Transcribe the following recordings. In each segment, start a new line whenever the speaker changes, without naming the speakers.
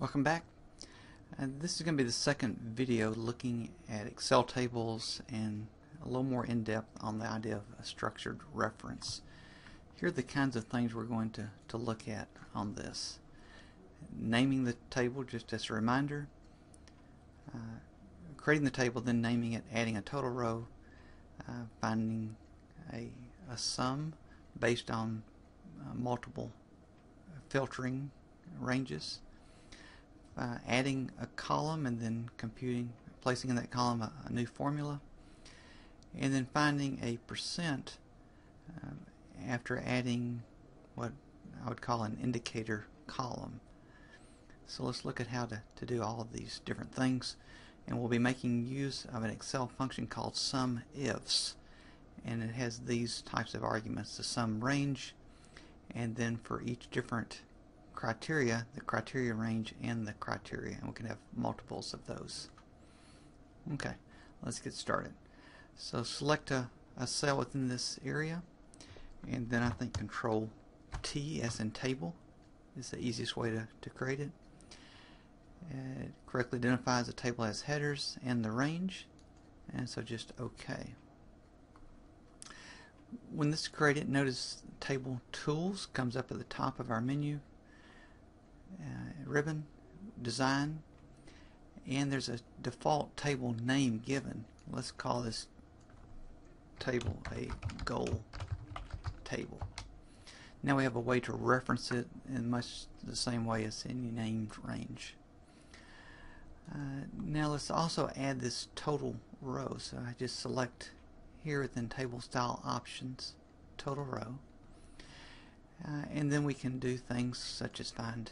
Welcome back. This is going to be the second video looking at Excel tables and a little more in depth on the idea of a structured reference. Here are the kinds of things we're going to look at on this. Naming the table, just as a reminder, creating the table, then naming it, adding a total row, finding a sum based on multiple filtering ranges, adding a column and then placing in that column a new formula, and then finding a percent after adding what I would call an indicator column. So let's look at how to do all of these different things, and we'll be making use of an Excel function called SUMIFS, and it has these types of arguments: the sum range, and then for each different criteria, the criteria range and the criteria, and we can have multiples of those. Okay, let's get started. So select a cell within this area, and then I think Control T as in table is the easiest way to create it. It correctly identifies the table as headers and the range, and so just OK. When this is created, notice Table Tools comes up at the top of our menu, ribbon, Design, and there's a default table name given. Let's call this table a goal table. Now we have a way to reference it in much the same way as any named range. Now let's also add this total row. So I just select here within Table Style Options, Total Row, and then we can do things such as find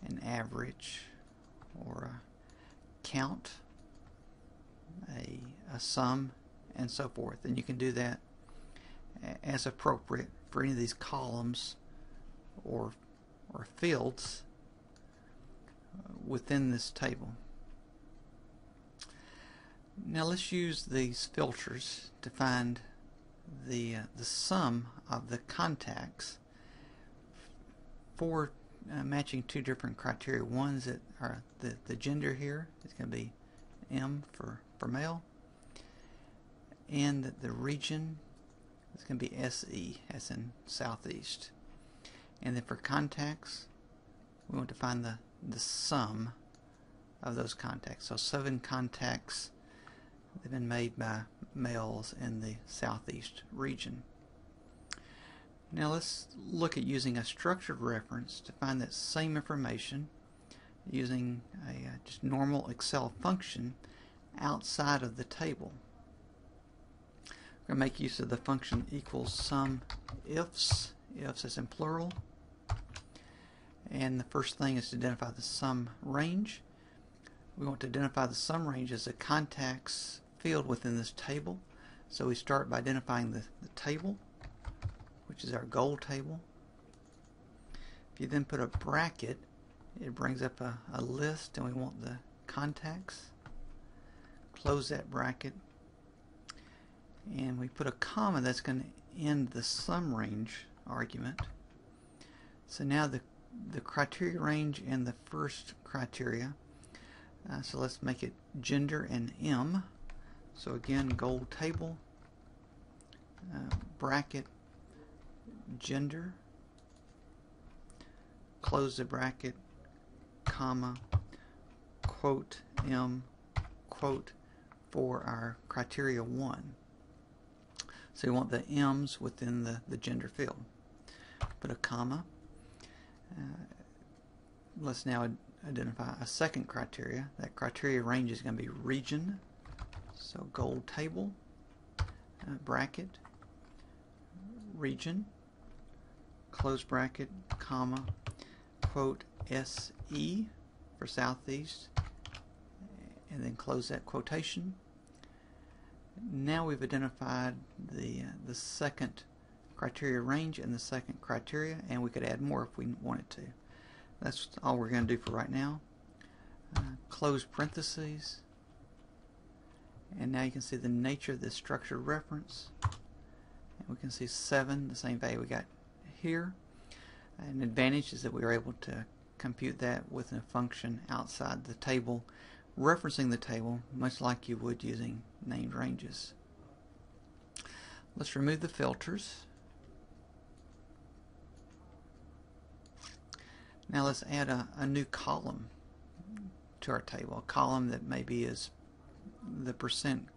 an average or a count, a sum, and so forth. And you can do that as appropriate for any of these columns or fields within this table. Now let's use these filters to find the sum of the contacts for matching two different criteria. Ones that are the gender here is going to be M for male, and the region is going to be SE as in southeast. And then for contacts, we want to find the sum of those contacts. So 7 contacts have been made by males in the southeast region. Now let's look at using a structured reference to find that same information using a just normal Excel function outside of the table. We're going to make use of the function equals SUMIFS, ifs as in plural, and the first thing is to identify the sum range. We want to identify the sum range as a contacts field within this table. So we start by identifying the table, which is our goal table. If you then put a bracket, it brings up a list, and we want the contacts. Close that bracket, and we put a comma that's going to end the sum range argument. So now the criteria range and the first criteria, so let's make it gender and M. So again, goal table, bracket, gender, close the bracket, comma, quote M, quote for our criteria 1. So we want the M's within the gender field. Put a comma. Let's now identify a second criteria. That criteria range is going to be region. So goal table, bracket, region, close bracket, comma, quote SE for southeast, and then close that quotation. Now we've identified the second criteria range and the second criteria, and we could add more if we wanted to. That's all we're going to do for right now. Close parentheses, and now you can see the nature of this structured reference, and we can see 7, the same value we got here. An advantage is that we were able to compute that with a function outside the table, referencing the table, much like you would using named ranges. Let's remove the filters. Now let's add a new column to our table, a column that maybe is the percent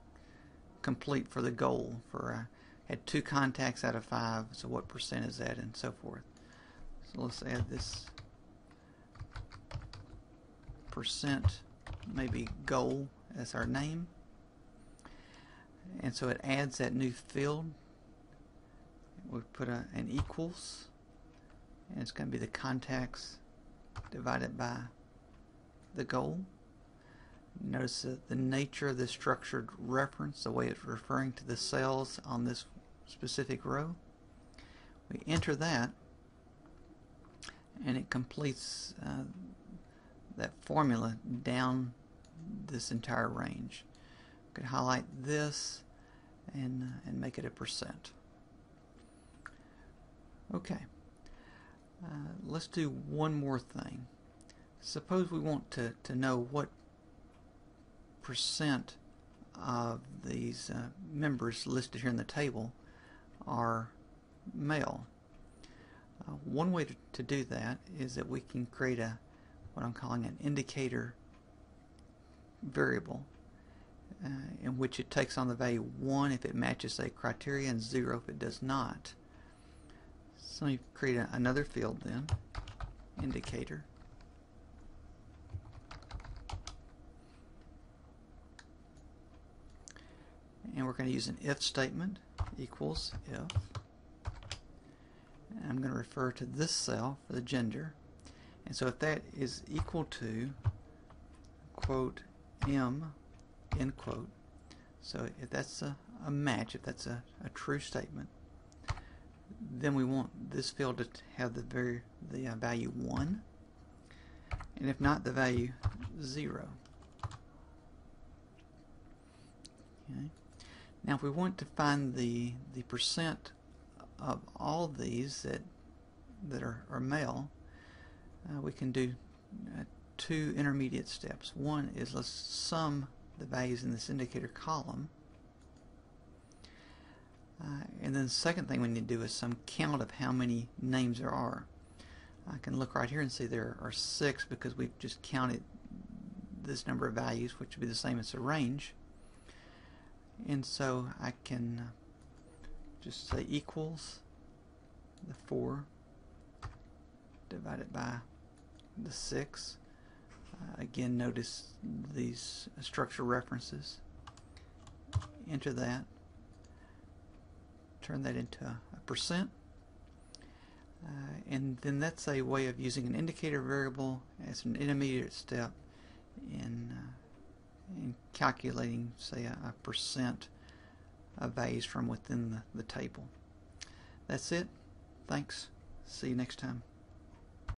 complete for the goal. For had 2 contacts out of 5, so what percent is that, and so forth. So let's add this percent, maybe goal, as our name. And so it adds that new field. We put an equals, and it's going to be the contacts divided by the goal. Notice that the nature of the structured reference, the way it's referring to the cells on this specific row. We enter that, and it completes that formula down this entire range. We could highlight this and make it a percent. Okay, let's do one more thing. Suppose we want to know what percent of these members listed here in the table are male. One way to do that is that we can create what I'm calling an indicator variable, in which it takes on the value 1 if it matches a criteria and 0 if it does not. So you create another field then, indicator. And we're going to use an if statement, equals if. And I'm going to refer to this cell for the gender. And so if that is equal to, quote, M, end quote, so if that's a match, if that's a true statement, then we want this field to have the value 1, and if not, the value 0. Okay. Now if we want to find the percent of all these that are male, we can do 2 intermediate steps. One is let's sum the values in this indicator column, and then the second thing we need to do is some count of how many names there are. I can look right here and see there are 6 because we've just counted this number of values, which would be the same as the range. And so I can just say equals the 4 divided by the 6. Again, notice these structure references. Enter that. Turn that into a percent. And then that's a way of using an indicator variable as an intermediate step in calculating, say, a percent of values from within the table. That's it. Thanks. See you next time.